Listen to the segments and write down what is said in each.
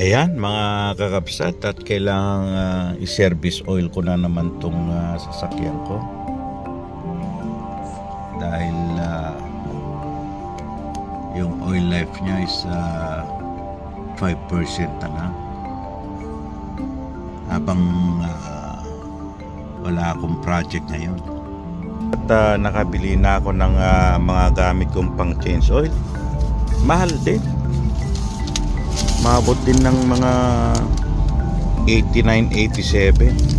Ayan mga kakabsat, at kailangang i-service oil ko na naman tong sasakyan ko dahil yung oil life niya is 5% na lang habang wala akong project ngayon. At nakabili na ako ng mga gamit kong pang change oil. Mahal din, maabot din ng mga 89-87.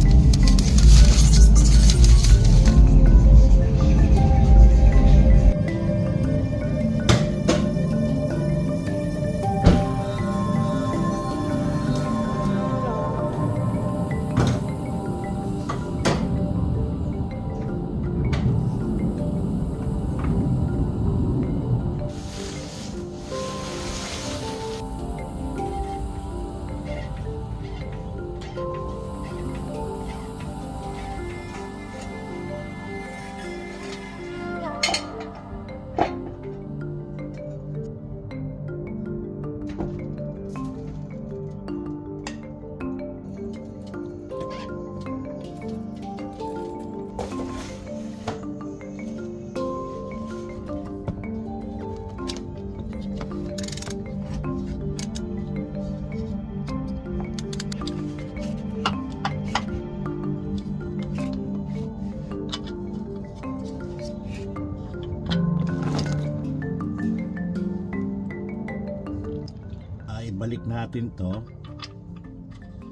Ibalik natin to,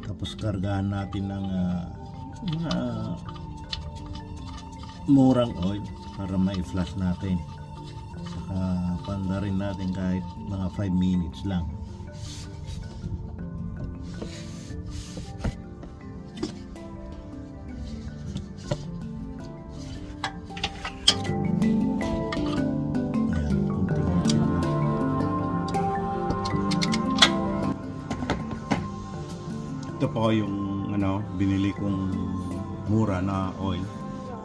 tapos kargahan natin ng mga murang oil para ma-flush natin, saka panda rin natin kahit mga 5 minutes lang. Ito po yung binili kong mura na oil,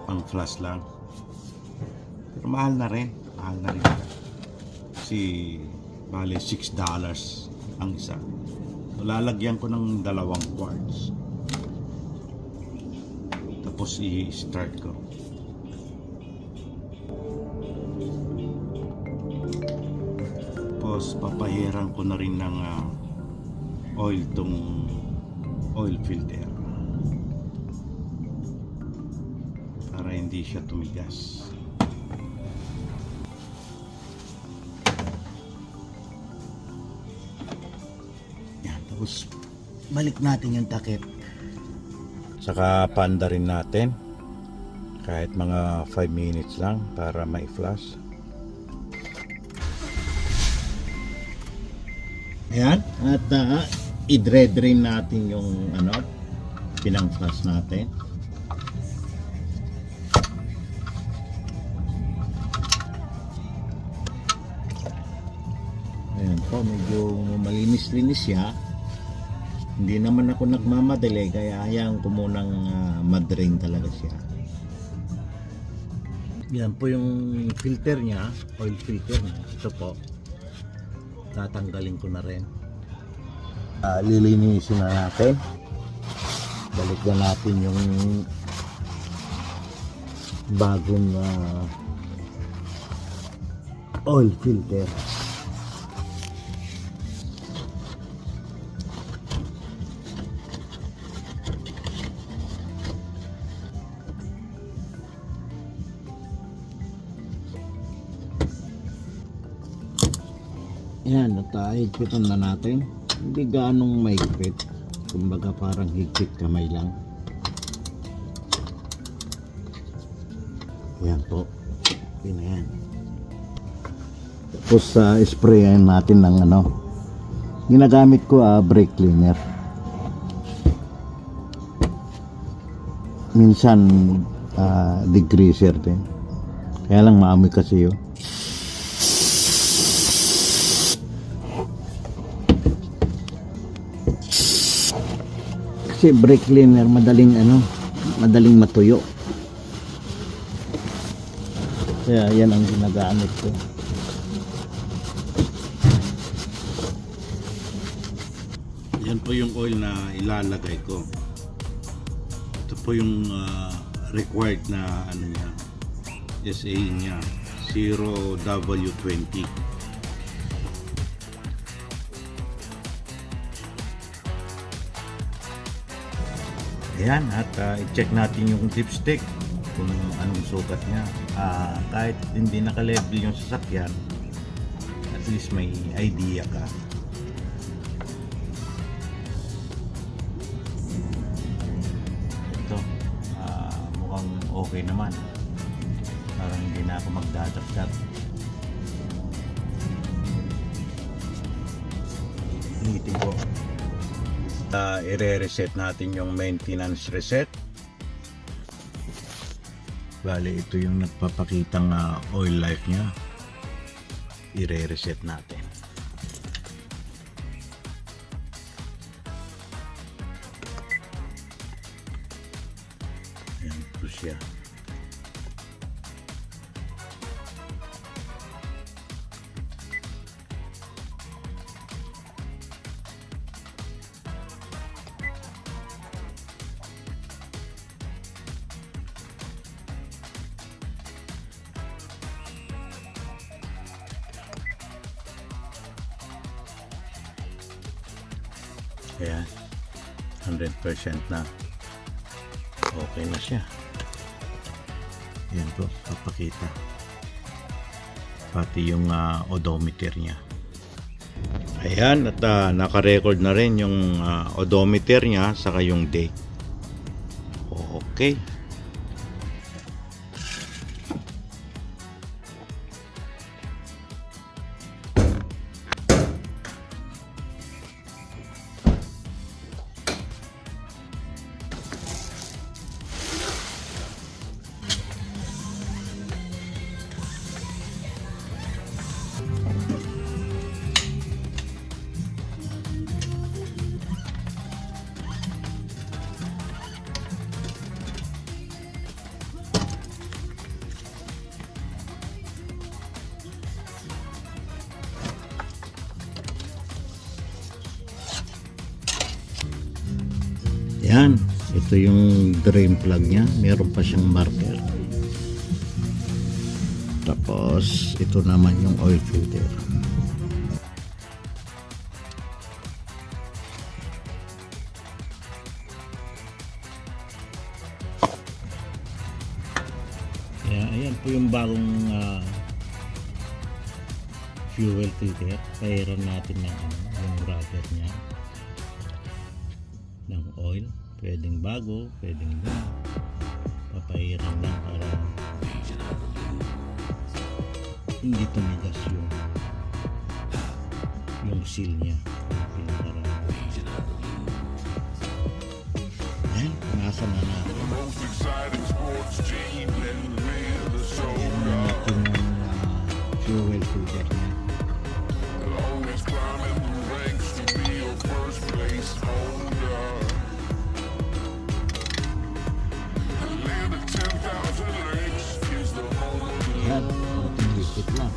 pang flush lang. Pero mahal na rin kasi bale $6 ang isa. Lalagyan ko ng 2 quarts, tapos i-start ko. Tapos papahiran ko na rin ng oil tong oil filter para hindi siya tumigas. Yan, tapos balik natin yung takip, saka panda rin natin kahit mga 5 minutes lang para ma-flush. Ayan, at i-drain natin yung pinang-flush natin. Ayan po, medyo malinis-linis siya. Hindi naman ako nagmamadali, kaya hayaan ko munang ma-drain talaga siya. Yan po yung filter niya, oil filter niya. Ito po, tatanggalin ko na rin. Lilinisin na natin. Balik na natin yung bagong oil filter. Yan, higpitan na natin. Hindi ganong mahigpit, kumbaga parang higpit kamay lang. Yan po, okay na yan. Tapos sprayan natin ng ginagamit ko brake cleaner. Minsan degreaser din, kaya lang maamoy kasi yun. Kasi brake cleaner madaling matuyo, kaya yan ang ginagamit ko. Yan po yung oil na ilalagay ko. Ito po yung required na ano niya, SA niya, 0W20. Ayan, at i-check natin yung dipstick kung anong sukat niya. Kahit hindi naka-level yung sasakyan, at least may idea ka. Ito, mukhang okay naman. Parang hindi na ako magdadagdag. Initin ko. I-reset natin yung maintenance reset. Bale, ito yung nagpapakitang oil life nya. I-reset natin. Ayan po siya. Ayan, 100% na. Okay na siya. Ayan po, papakita. Pati yung odometer niya. Ayan, at naka-record na rin yung odometer niya saka yung date. Okay. Yan, ito yung drain plug nya, meron pa siyang marker. Tapos ito naman yung oil filter. Ayan po yung bagong fuel filter. Pairan natin ng yung rubber nya ng oil. Pwedeng bago, pwedeng ba, papairan lang para hindi tumigas yung seal nya. Ayan, nasa na natin. Ayan yung fuel filter nya. Ayan, konting lipit lang.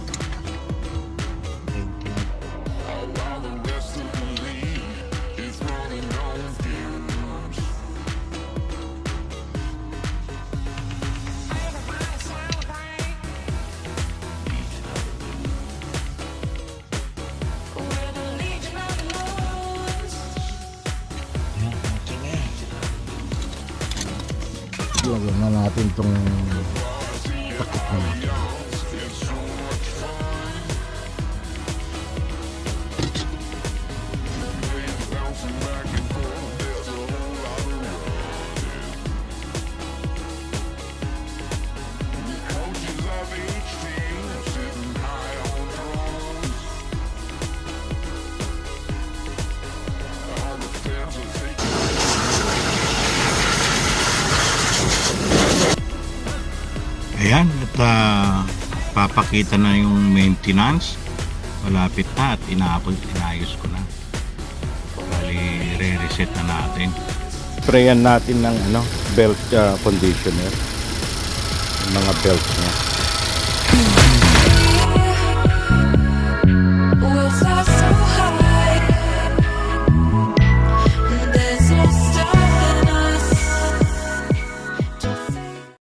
Lagyan na natin itong takip na. Ayan, at papakita na yung maintenance. Malapit na at inayos ko na. Bali, re-reset na natin. Sprayan natin ng belt conditioner. Yung mga belts niya.